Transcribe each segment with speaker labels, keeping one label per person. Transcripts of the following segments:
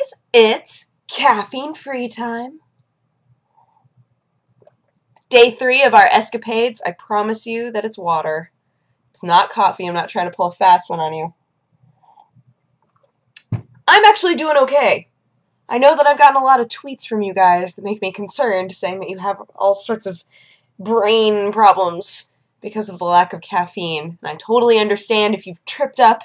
Speaker 1: guys, it's caffeine free time. Day 3 of our escapades. I promise you that it's water. It's not coffee. I'm not trying to pull a fast one on you. I'm actually doing okay. I know that I've gotten a lot of tweets from you guys that make me concerned, saying that you have all sorts of brain problems because of the lack of caffeine. And I totally understand if you've tripped up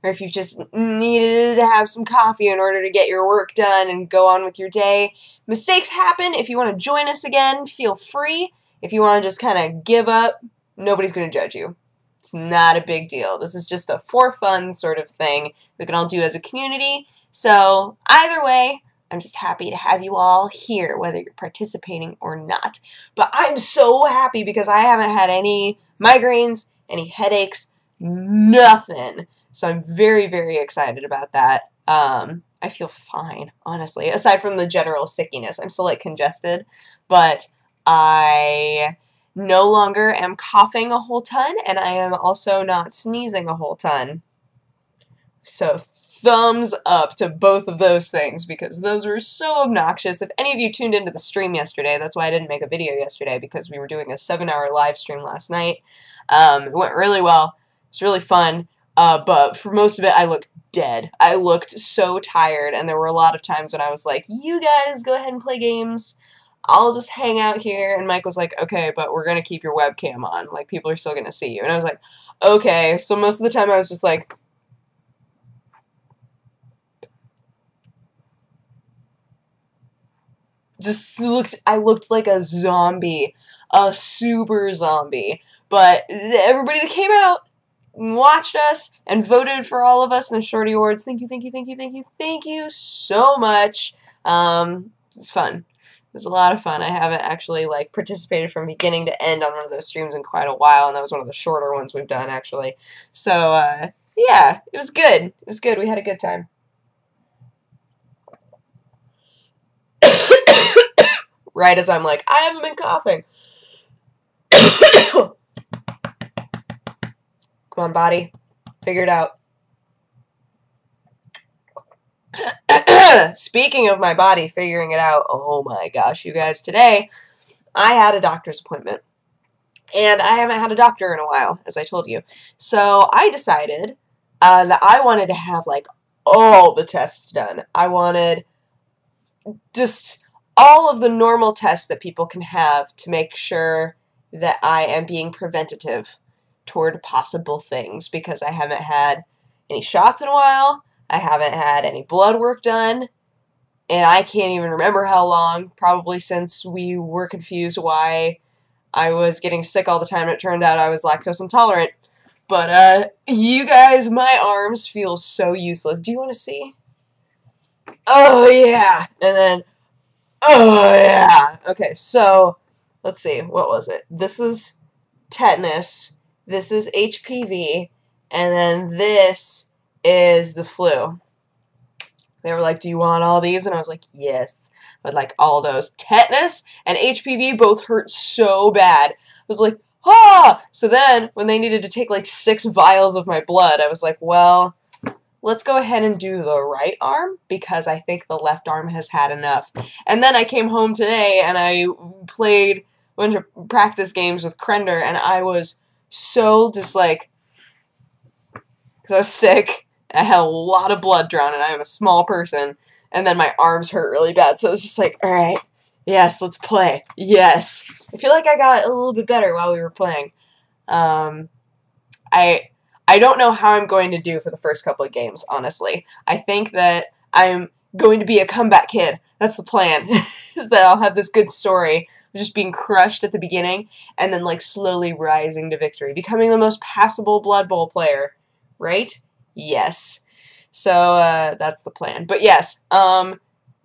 Speaker 1: or if you've just needed to have some coffee in order to get your work done and go on with your day. Mistakes happen. If you want to join us again, feel free. If you want to just kind of give up, nobody's going to judge you. It's not a big deal. This is just a for fun sort of thing we can all do as a community. So either way, I'm just happy to have you all here, whether you're participating or not. But I'm so happy because I haven't had any migraines, any headaches, nothing. So I'm very, very excited about that. I feel fine, honestly, aside from the general sickiness. I'm still like congested, but I no longer am coughing a whole ton, and I am also not sneezing a whole ton. So thumbs up to both of those things, because those were so obnoxious. If any of you tuned into the stream yesterday, that's why I didn't make a video yesterday, because we were doing a 7-hour live stream last night. It went really well. It was really fun, but for most of it, I looked dead. I looked so tired, and there were a lot of times when I was like, you guys go ahead and play games. I'll just hang out here. And Mike was like, okay, but we're going to keep your webcam on. Like, people are still going to see you. And I was like, okay. So most of the time I was just like, I looked like a zombie, a super zombie. But everybody that came out and watched us and voted for all of us in the Shorty Awards, thank you, thank you, thank you, thank you, thank you so much. It's fun. It was a lot of fun. I haven't actually like participated from beginning to end on one of those streams in quite a while, and that was one of the shorter ones we've done actually. So yeah, it was good. It was good. We had a good time. Right as I'm like, I haven't been coughing. Come on, body. Figure it out. Speaking of my body figuring it out, oh my gosh, you guys, today I had a doctor's appointment. And I haven't had a doctor in a while, as I told you. So I decided that I wanted to have, like, all the tests done. I wanted just all of the normal tests that people can have to make sure that I am being preventative toward possible things, because I haven't had any shots in a while. I haven't had any blood work done, and I can't even remember how long, probably since we were confused why I was getting sick all the time, and it turned out I was lactose intolerant. But, you guys, my arms feel so useless. Do you want to see? Oh, yeah! And then, oh, yeah! Okay, so, let's see, what was it? This is tetanus, this is HPV, and then this is the flu. They were like, do you want all these? And I was like, yes. I'd like all those. Tetanus and HPV both hurt so bad. I was like, ah! So then, when they needed to take like 6 vials of my blood, I was like, well, let's go ahead and do the right arm, because I think the left arm has had enough. And then I came home today and I played a bunch of practice games with Krender, and I was so just like, because I was sick, I had a lot of blood drawn, and I am a small person, and then my arms hurt really bad, so it was just like, alright, yes, let's play, yes. I feel like I got a little bit better while we were playing. I don't know how I'm going to do for the first couple of games, honestly. I think that I'm going to be a comeback kid. That's the plan, is that I'll have this good story of just being crushed at the beginning, and then like slowly rising to victory, becoming the most passable Blood Bowl player. Right? Yes. So, that's the plan. But yes,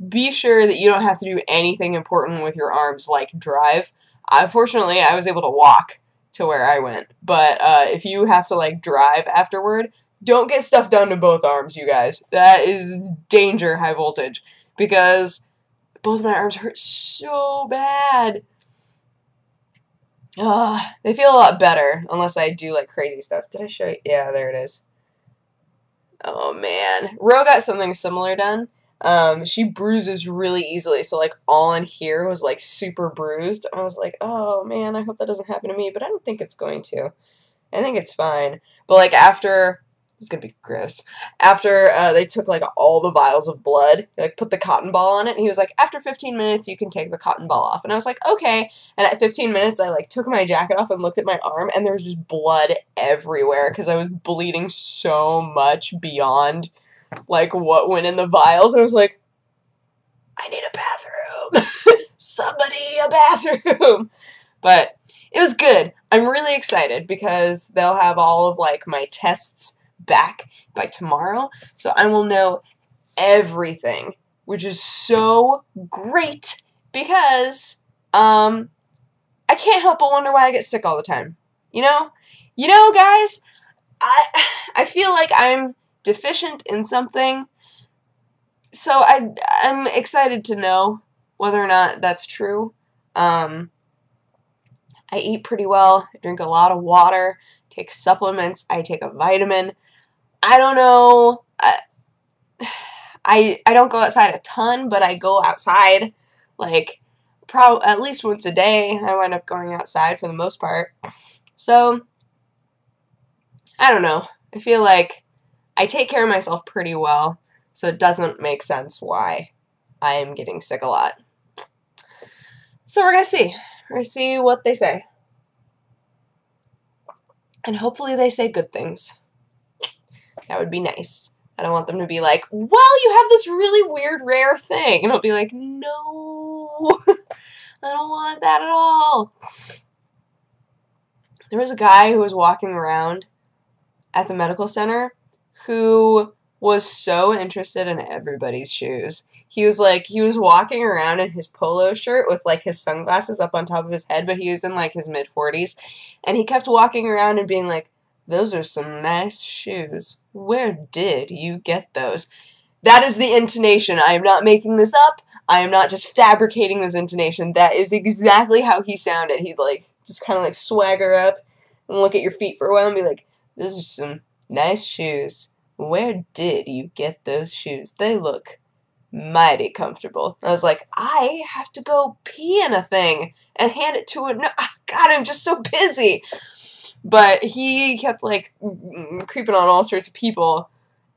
Speaker 1: be sure that you don't have to do anything important with your arms, like drive. Fortunately, I was able to walk to where I went. But, if you have to, like, drive afterward, don't get stuff done to both arms, you guys. That is danger, high voltage. Because both of my arms hurt so bad. They feel a lot better, unless I do, like, crazy stuff. Did I show you? Yeah, there it is. Oh, man. Ro got something similar done. She bruises really easily, so like all in here was like super bruised. I was like, oh man, I hope that doesn't happen to me, but I don't think it's going to. I think it's fine. But like after, this is gonna be gross. After they took like all the vials of blood, they like put the cotton ball on it, and he was like, after 15 minutes you can take the cotton ball off. And I was like, okay. And at 15 minutes I like took my jacket off and looked at my arm, and there was just blood everywhere because I was bleeding so much beyond like what went in the vials. I was like, I need a bathroom. Somebody, a bathroom. But it was good. I'm really excited because they'll have all of like my tests back by tomorrow. So I will know everything, which is so great because I can't help but wonder why I get sick all the time. You know? You know, guys, I feel like I'm deficient in something. So I'm excited to know whether or not that's true. I eat pretty well. I drink a lot of water, take supplements, I take a vitamin. I don't know. I don't go outside a ton, but I go outside like at least once a day. I wind up going outside for the most part. So I don't know. I feel like I take care of myself pretty well, so it doesn't make sense why I am getting sick a lot. So we're going to see. We're going to see what they say. And hopefully they say good things. That would be nice. I don't want them to be like, well, you have this really weird, rare thing. And I'll be like, no, I don't want that at all. There was a guy who was walking around at the medical center who was so interested in everybody's shoes. He was walking around in his polo shirt with like his sunglasses up on top of his head, but he was in like his mid-40s, and he kept walking around and being like, those are some nice shoes. Where did you get those? That is the intonation. I am not making this up. I am not just fabricating this intonation. That is exactly how he sounded. He'd like just kind of like swagger up and look at your feet for a while and be like, those are some nice shoes. Where did you get those shoes? They look mighty comfortable. I was like, I have to go pee in a thing and hand it to no, God, I'm just so busy. But he kept like creeping on all sorts of people,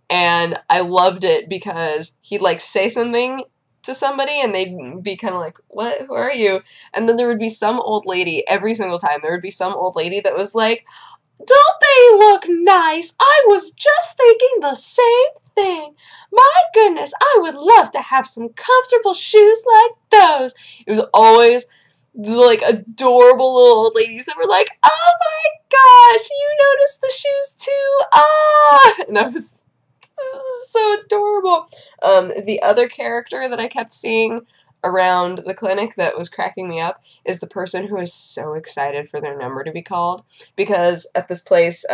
Speaker 1: and I loved it because he'd like say something to somebody and they'd be kind of like, what, who are you? And then there would be some old lady, every single time there would be some old lady that was like, don't they look nice? I was just thinking the same thing. My goodness, I would love to have some comfortable shoes like those. It was always like adorable little old ladies that were like, oh my gosh, you noticed the shoes too? Ah! And I was so adorable. The other character that I kept seeing around the clinic that was cracking me up is the person who is so excited for their number to be called, because at this place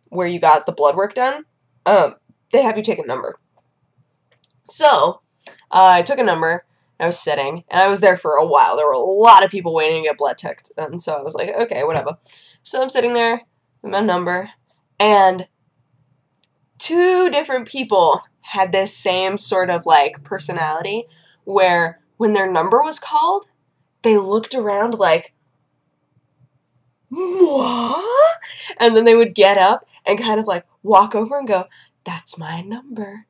Speaker 1: where you got the blood work done, they have you take a number. So I took a number. I was sitting, and I was there for a while. There were a lot of people waiting to get blood checked, and so I was like, okay, whatever. So I'm sitting there with my number, and 2 different people had this same sort of like personality where when their number was called, they looked around like, what? And then they would get up and kind of like walk over and go, that's my number.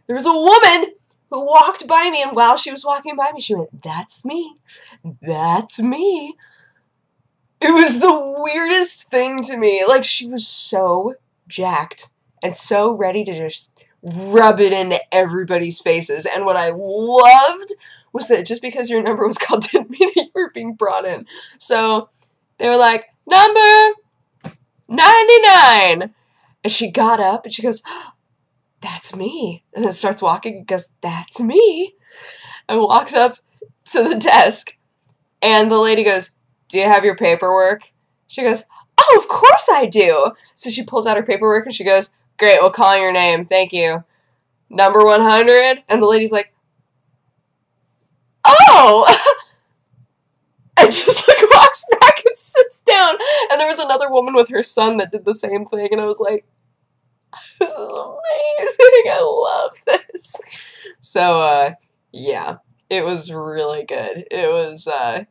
Speaker 1: There was a woman who walked by me, and while she was walking by me, she went, that's me. That's me. It was the weirdest thing to me. Like, she was so jacked and so ready to just rub it into everybody's faces. And what I loved was that just because your number was called didn't mean that you were being brought in. So they were like, number 99. And she got up and she goes, that's me. And then starts walking and goes, that's me. And walks up to the desk. And the lady goes, do you have your paperwork? She goes, oh, of course I do. So she pulls out her paperwork and she goes, great, we'll call your name. Thank you. Number 100. And the lady's like, oh. And just like walks back and sits down. And there was another woman with her son that did the same thing. And I was like, this is amazing. I love this. So, yeah, it was really good. It was a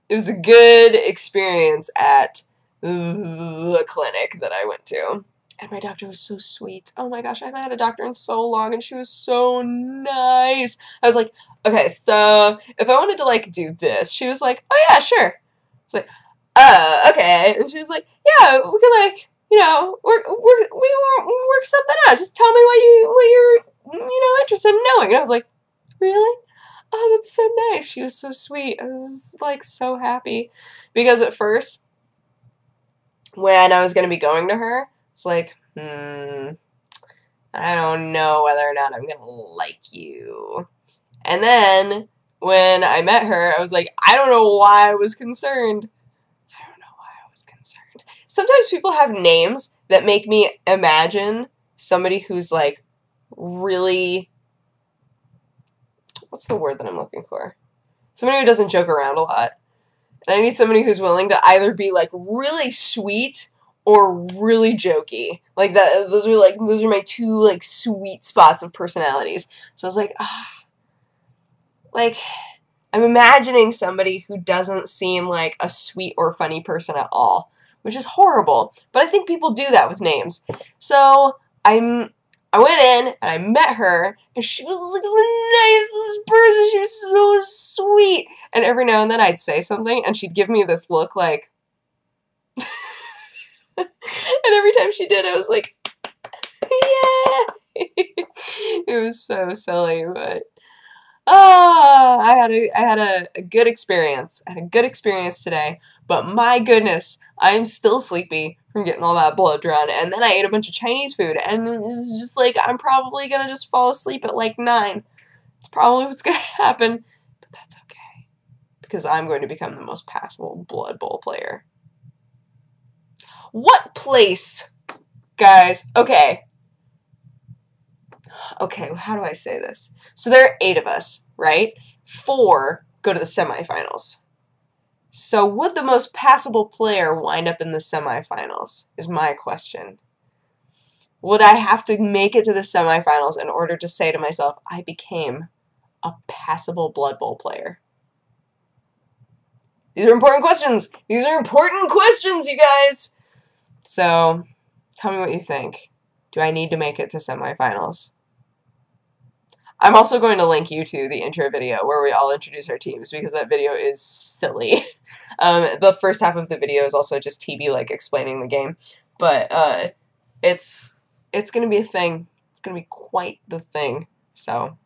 Speaker 1: good experience at the clinic that I went to. And my doctor was so sweet. Oh my gosh, I haven't had a doctor in so long, and she was so nice. I was like, okay, so if I wanted to, like, do this, she was like, oh yeah, sure. It's like, okay. And she was like, yeah, we can, like, you know, work something out. Just tell me what you're, you know, interested in knowing. And I was like, really? Oh, that's so nice. She was so sweet. I was, like, so happy. Because at first, when I was going to be going to her, it's like, I don't know whether or not I'm going to like you. And then, when I met her, I was like, I don't know why I was concerned. I don't know why I was concerned. Sometimes people have names that make me imagine somebody who's, like, really... What's the word that I'm looking for? Somebody who doesn't joke around a lot. And I need somebody who's willing to either be, like, really sweet or really jokey. Like, that. Those are my two, like, sweet spots of personalities. So I was like, like, I'm imagining somebody who doesn't seem like a sweet or funny person at all, which is horrible. But I think people do that with names. So I went in and I met her, and she was like the nicest person. She was so sweet. And every now and then I'd say something, and she'd give me this look like, and every time she did, I was like, yeah. It was so silly, but I had a good experience. I had a good experience today, but my goodness, I'm still sleepy from getting all that blood drawn, and then I ate a bunch of Chinese food, and it's just like, I'm probably gonna just fall asleep at like 9. It's probably what's gonna happen, but that's okay, because I'm going to become the most passable Blood Bowl player. What place, guys, okay, how do I say this? So there are 8 of us, right? 4 go to the semifinals. So would the most passable player wind up in the semifinals, is my question. Would I have to make it to the semifinals in order to say to myself, I became a passable Blood Bowl player? These are important questions. These are important questions, you guys. So, tell me what you think. Do I need to make it to semifinals? I'm also going to link you to the intro video where we all introduce our teams, because that video is silly. The first half of the video is also just TB, like, explaining the game. But it's going to be a thing. It's going to be quite the thing. So,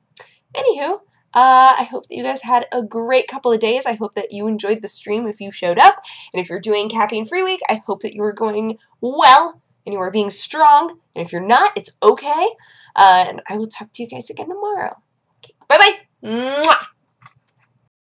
Speaker 1: anywho, I hope that you guys had a great couple of days. I hope that you enjoyed the stream if you showed up. And if you're doing Caffeine Free Week, I hope that you are going well and you are being strong. And if you're not, it's okay. And I will talk to you guys again tomorrow. Okay, bye-bye. Mwah!